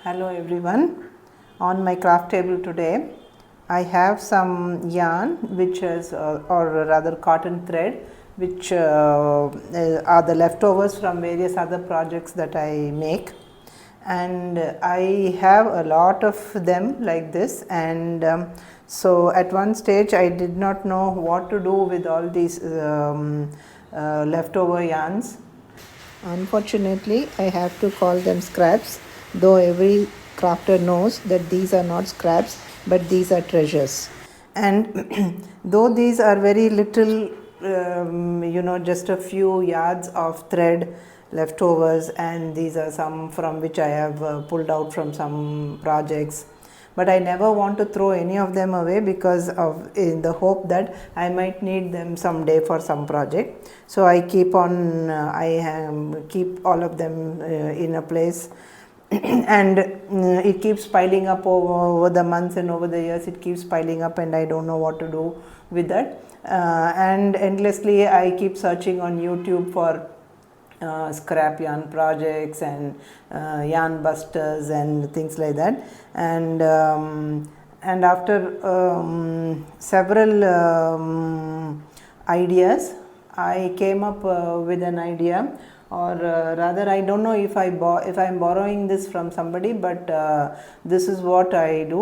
Hello everyone. On my craft table today I have some yarn which is or rather cotton thread which are the leftovers from various other projects that I make, and I have a lot of them like this, and so at one stage I did not know what to do with all these leftover yarns. Unfortunately, I have to call them scraps, though every crafter knows that these are not scraps but these are treasures. And though these are very little, just a few yards of thread leftovers, and these are some from which I have pulled out from some projects, but I never want to throw any of them away because of in the hope that I might need them someday for some project. So I keep on keep all of them in a place and it keeps piling up over the months and over the years. It keeps piling up and I don't know what to do with that, and endlessly I keep searching on YouTube for scrap yarn projects and yarn busters and things like that, and after several ideas I came up with an idea, or rather I don't know if I'm borrowing this from somebody, but this is what I do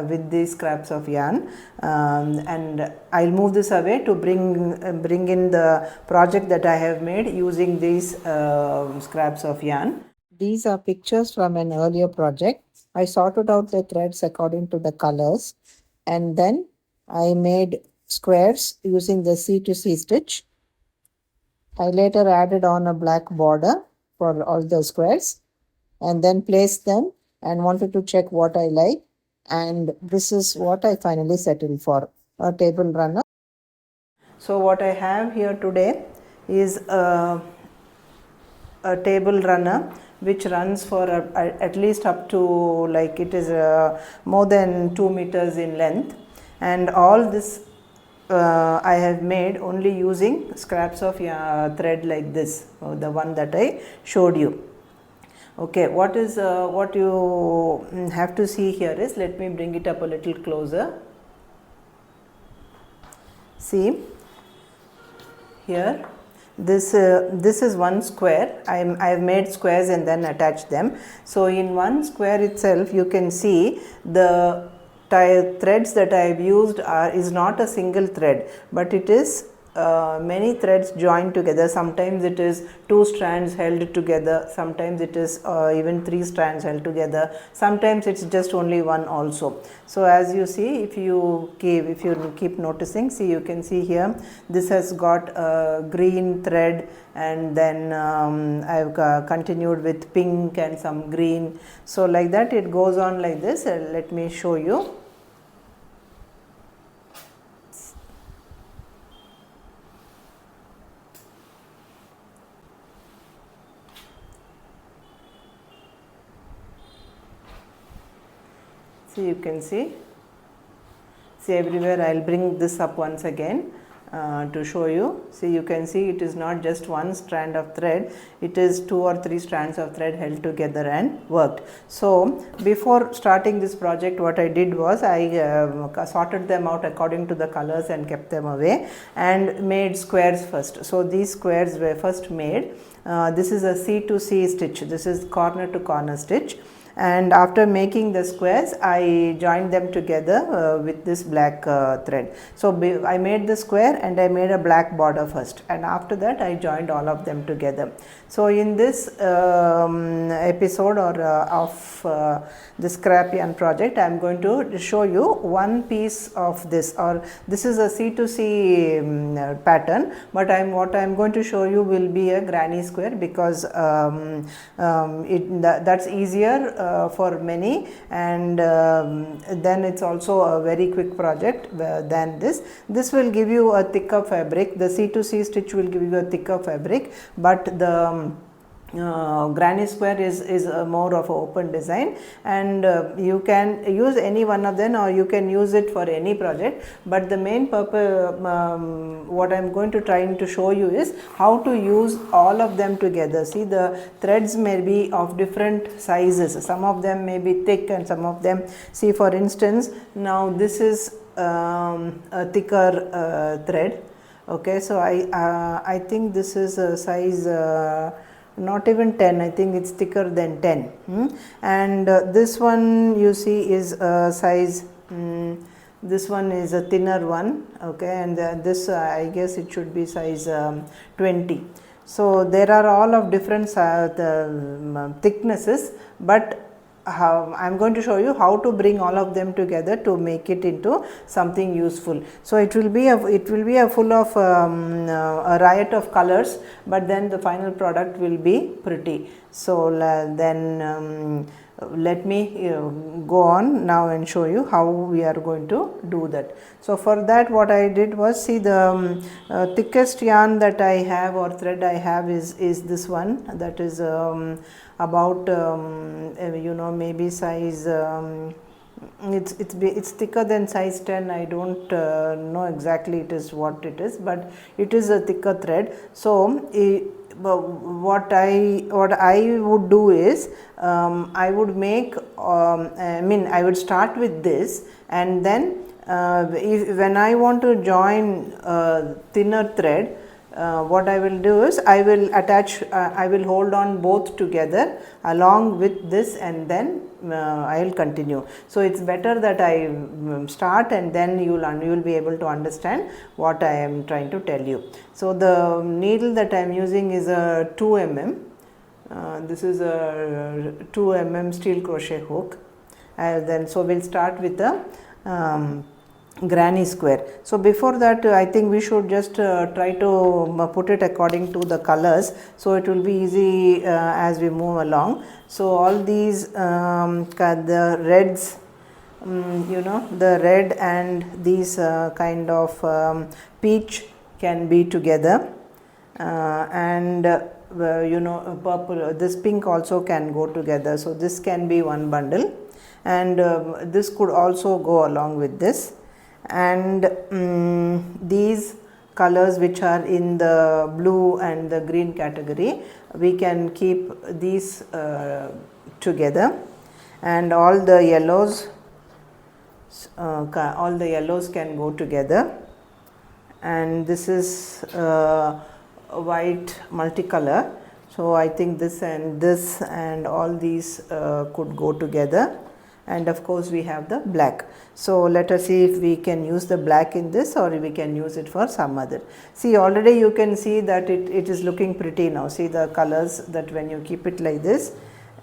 with these scraps of yarn, and I'll move this away to bring in the project that I have made using these scraps of yarn. These are pictures from an earlier project. I sorted out the threads according to the colors, and then I made squares using the C to C stitch. I later added on a black border for all the squares and then placed them and wanted to check what I like, and this is what I finally settled for, a table runner. So what I have here today is a table runner which runs for at least up to, like, it is more than 2 meters in length, and all this I have made only using scraps of thread like this, the one that I showed you. Okay, what you have to see here is, let me bring it up a little closer. See here, this is one square. I have made squares and then attached them. So in one square itself you can see the threads that I have used is not a single thread, but it is many threads joined together. Sometimes it is 2 strands held together, sometimes it is even 3 strands held together, sometimes it's just only one also. So as you see, if you keep noticing, see, you can see here this has got a green thread, and then I've continued with pink and some green. So like that it goes on like this. Let me show you. See, you can see everywhere. I'll bring this up once again to show you. See, you can see it is not just one strand of thread, it is 2 or 3 strands of thread held together and worked. So before starting this project, what I did was I sorted them out according to the colors and kept them away and made squares first. So these squares were first made. This is a C to C stitch, this is corner to corner stitch. And after making the squares, I joined them together with this black thread. So I made the square and I made a black border first, and after that I joined all of them together. So in this episode of the scrap yarn project, I am going to show you one piece of this, or this is a C to C pattern, but what I am going to show you will be a granny square, because that's easier for many, and then it's also a very quick project than this. This will give you a thicker fabric. The C to C stitch will give you a thicker fabric, but the granny square is more of an open design, and you can use any one of them or you can use it for any project, but the main purpose, what I am going to trying to show you is how to use all of them together. See, the threads may be of different sizes, some of them may be thick and some of them, see for instance, now this is a thicker thread. Okay, so I think this is a size not even 10, I think it's thicker than 10, and this one you see is a size, this one is a thinner one, okay, and this I guess it should be size 20. So there are all of different thicknesses, but I am going to show you how to bring all of them together to make it into something useful. So it will be a full of a riot of colors, but then the final product will be pretty. So then let me go on now and show you how we are going to do that. So for that, what I did was, see, the thickest yarn that I have or thread I have is this one, that is about you know, maybe size it's thicker than size 10. I don't know exactly it is what it is, but it is a thicker thread. So what I would do is I would make I would start with this, and then when I want to join thinner thread, what I will do is I will attach, I will hold on both together along with this, and then I will continue. So it's better that I start, and then you will be able to understand what I am trying to tell you. So the needle that I am using is a 2 mm. This is a 2 mm steel crochet hook. Then so we'll start with the granny square. So before that, I think we should just try to put it according to the colors, so it will be easy as we move along. So all these the reds, you know, the red and these kind of peach can be together, and you know, purple, this pink also can go together. So this can be one bundle, and this could also go along with this. And these colors which are in the blue and the green category, we can keep these together, and all the yellows can go together. And this is white multicolor, so I think this and all these could go together. And of course we have the black. So let us see if we can use the black in this, or we can use it for some other. See, already you can see that it is looking pretty now. See the colors, that when you keep it like this,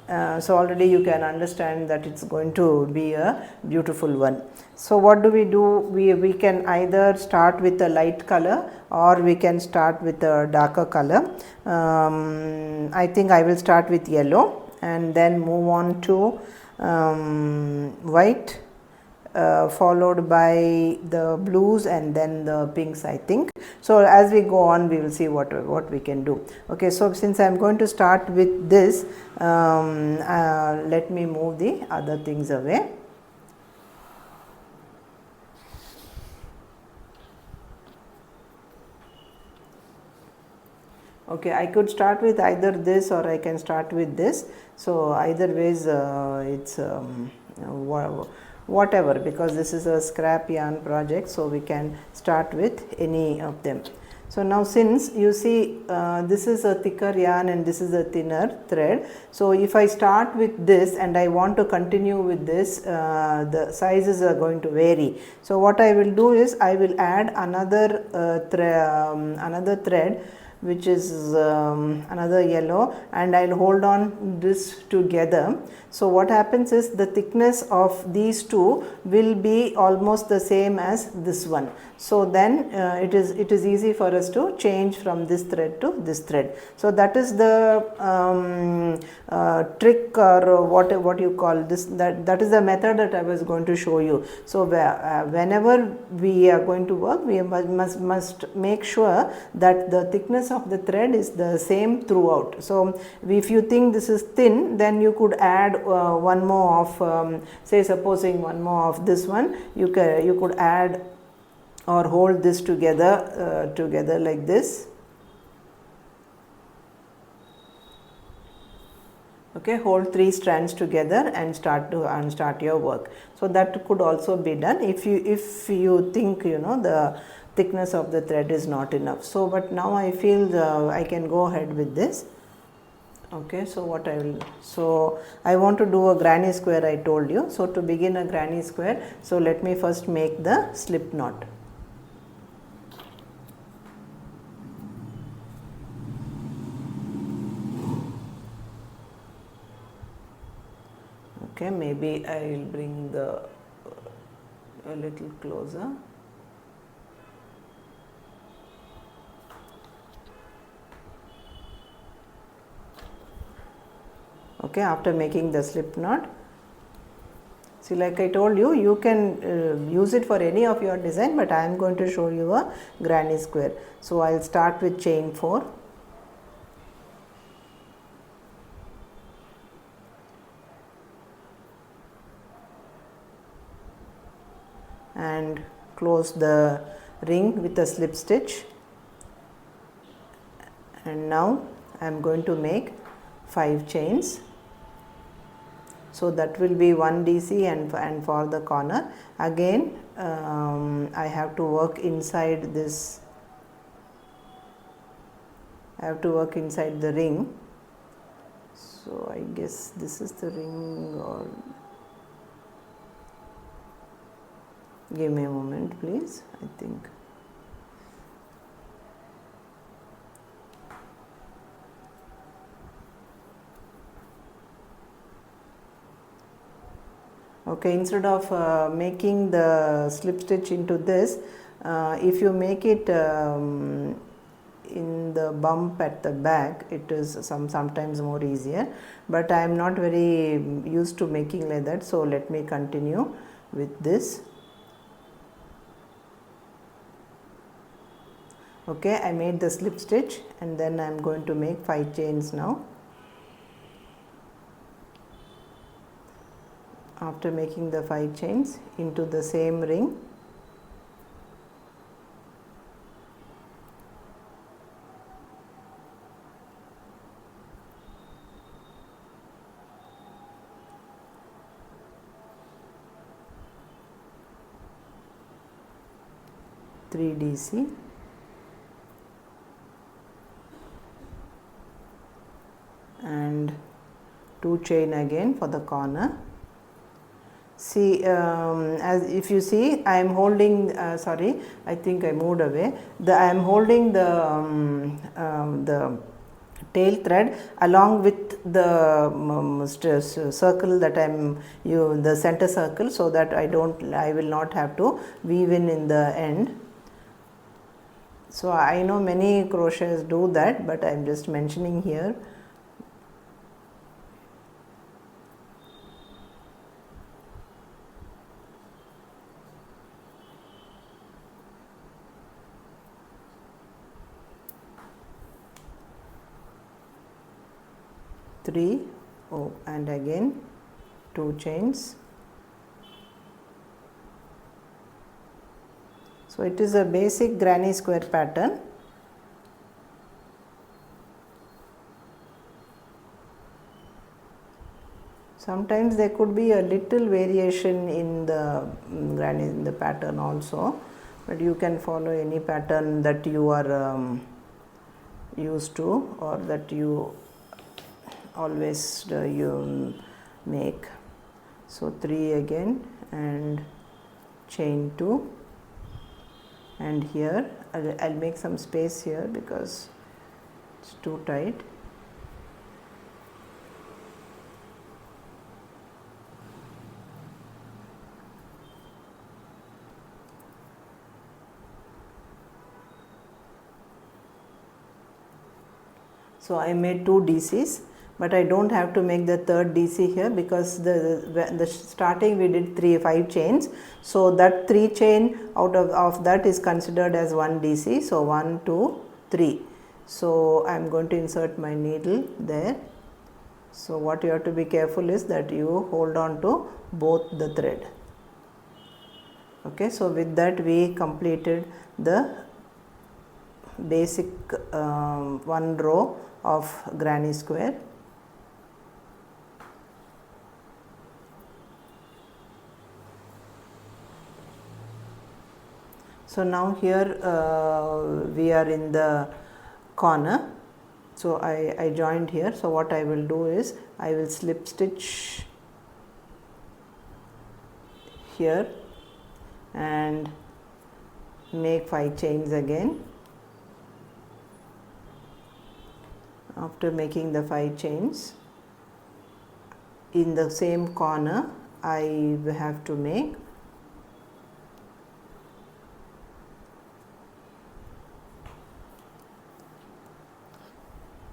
so already you can understand that it's going to be a beautiful one. So what do? We can either start with a light color, or we can start with a darker color. I think I will start with yellow and then move on to white, followed by the blues and then the pinks, I think. So as we go on, we will see what we can do. Okay, so since I am going to start with this, let me move the other things away. Okay, I could start with either this, or I can start with this. So either ways, it's whatever, because this is a scrap yarn project, so we can start with any of them. So now, since you see this is a thicker yarn and this is a thinner thread, so if I start with this and I want to continue with this, the sizes are going to vary. So what I will do is I will add another thread, which is another yellow, and I will hold on this together. So what happens is the thickness of these two will be almost the same as this one. So then it is easy for us to change from this thread to this thread. So that is the trick, or what you call this, that is the method that I was going to show you. So whenever we are going to work, we must make sure that the thickness thickness of the thread is the same throughout. So if you think this is thin, then you could add one more of say supposing one more of this one, you could add or hold this together like this. Okay, hold 3 strands together and start your work. So that could also be done if you think the thickness of the thread is not enough. So but now I feel I can go ahead with this. Okay, so what I want to do a granny square, I told you. So to begin a granny square, so let me first make the slip knot. Okay, maybe I will bring a little closer. Okay, after making the slip knot, see, like I told you, you can use it for any of your design, but I am going to show you a granny square. So I will start with chain 4. And close the ring with a slip stitch, and now I am going to make 5 chains. So that will be 1 DC, and for the corner again I have to work inside this, I have to work inside the ring. So I guess this is the ring, or give me a moment please, I think. Okay, instead of making the slip stitch into this, if you make it in the bump at the back, it is sometimes more easier, but I am not very used to making like that. So let me continue with this. Okay, I made the slip stitch, and then I am going to make 5 chains now. After making the 5 chains into the same ring, three DC, and 2 chain again for the corner. See, as if you see, I am holding, sorry, I think I moved away. I am holding the tail thread along with the circle that the center circle, so that I will not have to weave in the end. So I know many crochets do that, but I am just mentioning here. Three, and again 2 chains. So it is a basic granny square pattern. Sometimes there could be a little variation in the pattern also, but you can follow any pattern that you are used to, or that you always you make. So 3 again, and chain 2, and here I'll make some space here because it's too tight. So I made 2 DCs, but I don't have to make the third DC here because the starting we did 5 chains. So that 3 chain out of that is considered as 1 DC. So 1, 2, 3. So I am going to insert my needle there. So what you have to be careful is that you hold on to both the thread. Okay, so with that we completed the basic one row of granny square. So now here we are in the corner. So I joined here. So what I will do is I will slip stitch here and make 5 chains again. After making the 5 chains, in the same corner I have to make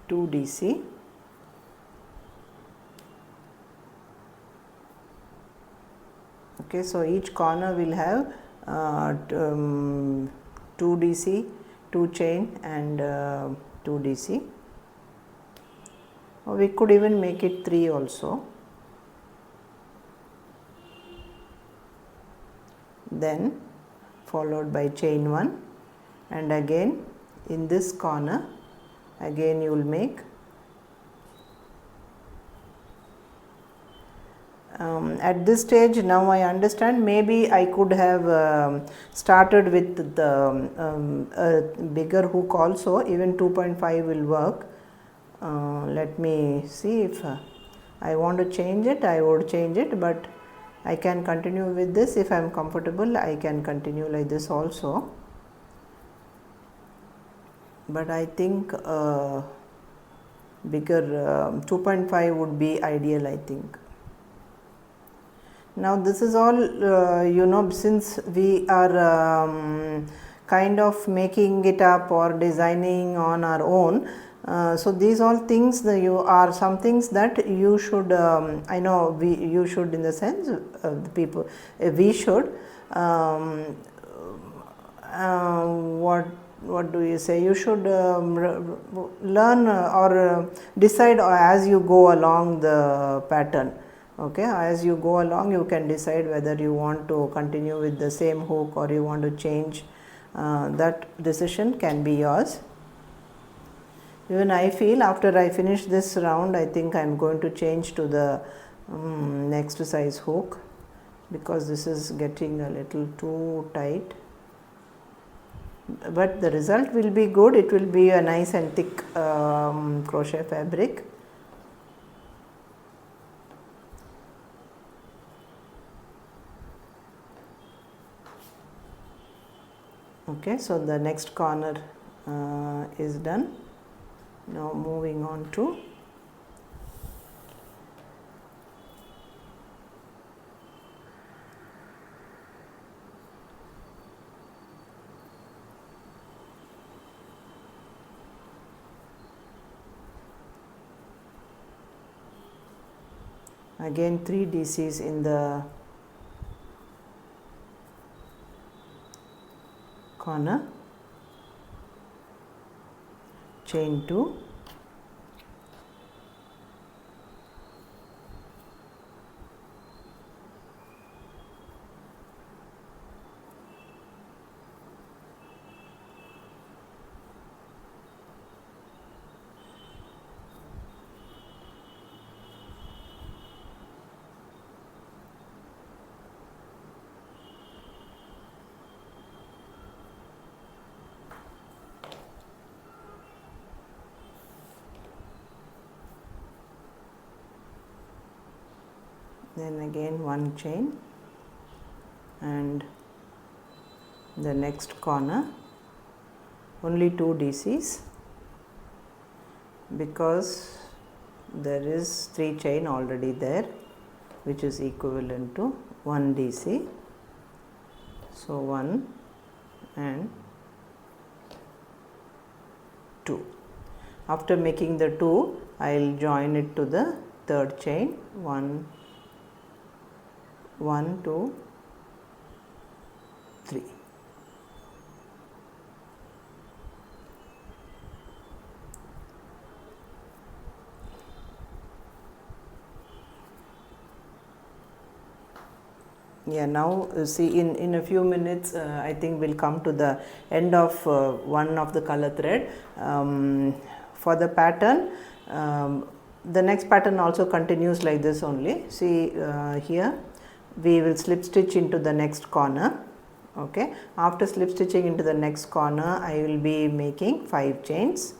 2 DC. Okay, so each corner will have 2 DC, 2 chain and 2 DC. Or we could even make it 3 also. Then followed by chain 1, and again in this corner again you will make at this stage. Now I understand, maybe I could have started with the bigger hook also. Even 2.5 will work. Let me see if I want to change it. I would change it, but I can continue with this. If I am comfortable, I can continue like this also. But I think bigger 2.5 would be ideal, I think. Now this is all since we are kind of making it up or designing on our own. So these all things are some things that you should I know you should, in the sense people we should what do you say, you should learn or decide as you go along the pattern. Okay, as you go along you can decide whether you want to continue with the same hook or you want to change. That decision can be yours. Even I feel after I finish this round, I think I am going to change to the next size hook, because this is getting a little too tight. But the result will be good. It will be a nice and thick crochet fabric. Okay, so the next corner is done. Now moving on to again 3 DCs in the corner, chain 2, then again 1 chain, and the next corner only 2 DCs, because there is 3 chain already there, which is equivalent to 1 DC. So 1 and 2. After making the 2, I will join it to the third chain, 1, 2, 3. Yeah, now see, in a few minutes I think we'll come to the end of one of the color thread. For the pattern, the next pattern also continues like this only. See, here we will slip stitch into the next corner. Okay, after slip stitching into the next corner, I will be making 5 chains.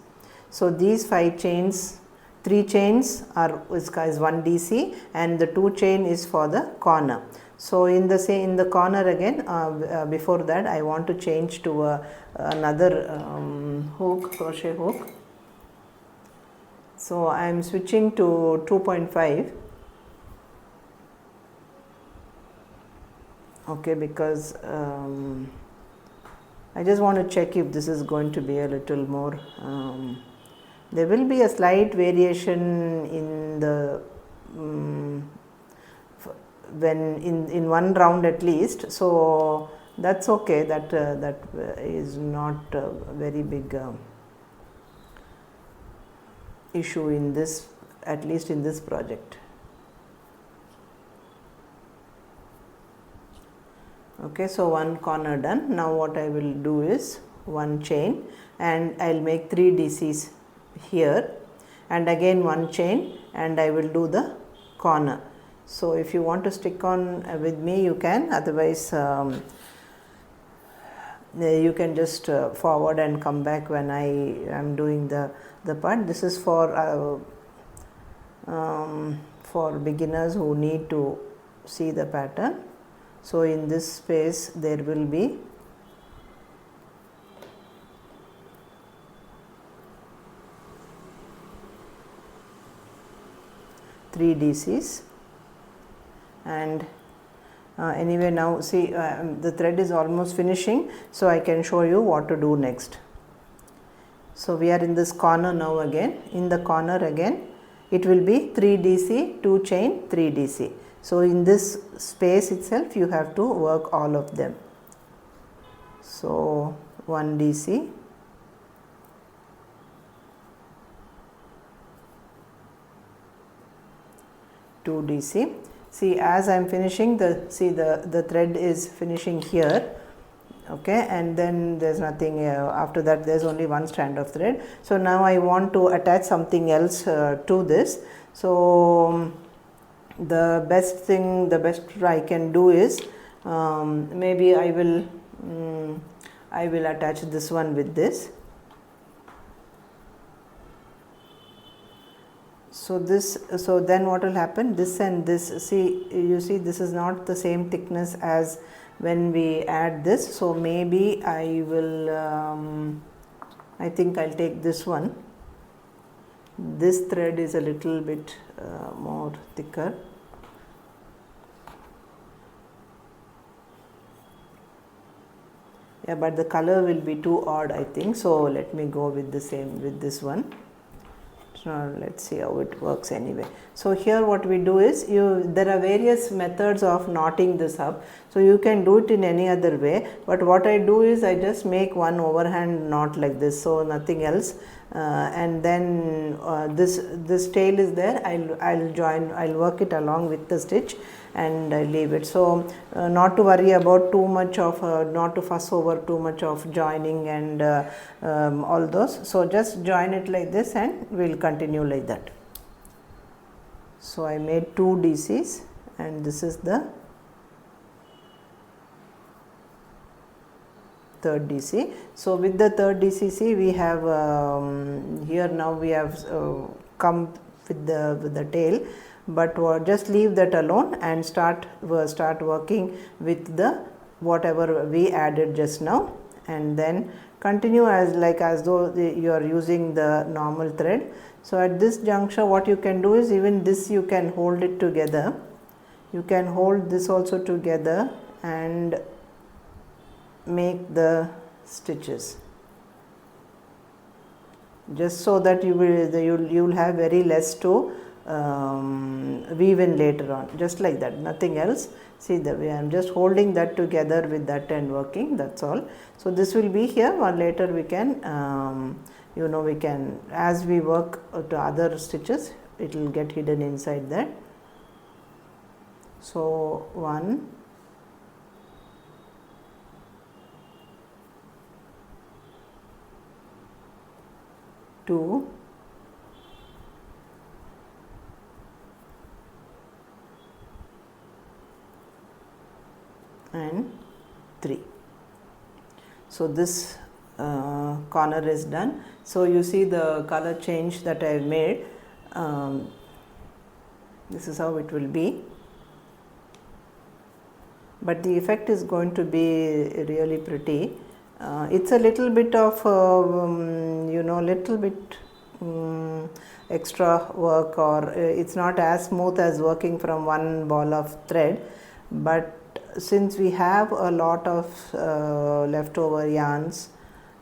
So these 5 chains, 3 chains is 1 DC, and the 2 chain is for the corner. So in the corner again, before that I want to change to another hook, crochet hook. So I am switching to 2.5. Okay, because I just want to check if this is going to be a little more. There will be a slight variation in the when in one round at least, so that's okay. That is not a very big issue in this, at least in this project. Okay, so one corner done. Now what I will do is 1 chain, and I'll make 3 DCs here, and again 1 chain, and I will do the corner. So if you want to stick on with me, you can, otherwise you can just forward and come back when I am doing the part. This is for beginners who need to see the pattern. So in this space there will be three DCs, and anyway, now see, the thread is almost finishing, so I can show you what to do next. So we are in this corner now. Again in the corner again it will be 3 DC, 2 chain, 3 DC. So in this space itself you have to work all of them. So 1 DC, 2 DC. See, as I am finishing the thread is finishing here. Okay, and then there's nothing after that. There's only 1 strand of thread. So now I want to attach something else to this. So the best I can do is maybe I will attach this one with this. So then what will happen, this and this, see, you see this is not the same thickness as when we add this. So maybe I will I think I'll take this one. This thread is a little bit more thicker. Yeah, but the color will be too odd, I think. So let me go with the same, with this one. So let's see how it works anyway. So here what we do is, there are various methods of knotting this up. So you can do it in any other way, but what I do is I just make one overhand knot like this, so nothing else, and then this tail is there. I'll work it along with the stitch and I leave it. So not to worry about too much of not to fuss over too much of joining and all those. So just join it like this and we'll continue like that. So I made 2 DCs and this is the 3rd DC. So with the 3rd DC, see, we have here now we have come with the tail, but just leave that alone and start working with the whatever we added just now, and then continue as though you are using the normal thread. So at this juncture what you can do is, even this you can hold it together, you can hold this also together and make the stitches, just so that you will have very less to weave in later on, just like that, nothing else. See the way I am just holding that together with that and working, that's all. So this will be here, or later we can we can, as we work to other stitches, it will get hidden inside that. So 1, 2 and 3. So this corner is done. So you see the color change that I have made. This is how it will be, but the effect is going to be really pretty. It's a little bit of little bit extra work, or it's not as smooth as working from one ball of thread, but since we have a lot of leftover yarns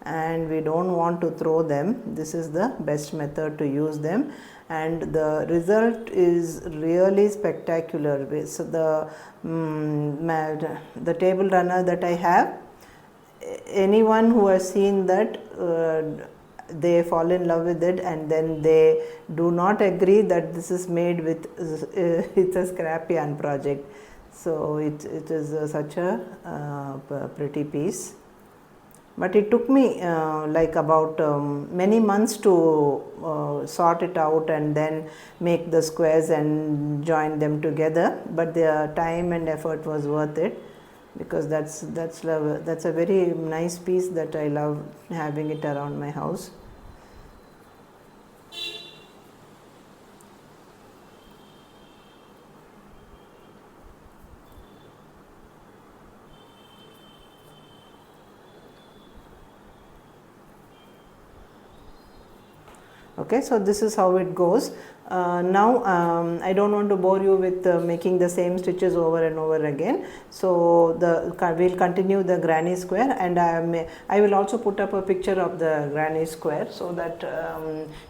and we don't want to throw them, this is the best method to use them, and the result is really spectacular. So the table runner that I have, anyone who has seen that, they fall in love with it, and then they do not agree that this is made with it's a scrap yarn project. So it is such a pretty piece. But it took me like about many months to sort it out and then make the squares and join them together, but the time and effort was worth it, because that's a very nice piece that I love having it around my house. Okay, so this is how it goes. Now I don't want to bore you with making the same stitches over and over again. So we'll continue the granny square, and I will also put up a picture of the granny square so that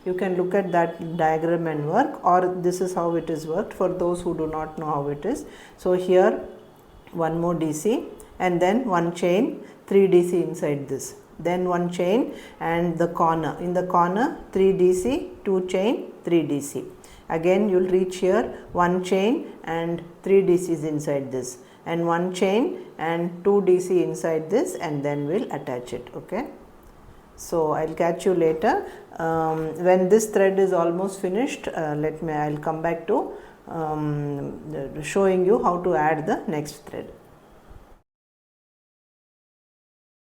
you can look at that diagram and work, or this is how it is worked for those who do not know how it is. So here one more DC, and then one chain, 3 DC inside this, then one chain, and the corner, in the corner 3 DC, 2 chain, 3 DC. Again you will reach here, 1 chain and 3 DCs inside this, and 1 chain and 2 DC inside this, and then we'll attach it. Okay, so I'll catch you later. When this thread is almost finished, I'll come back to showing you how to add the next thread.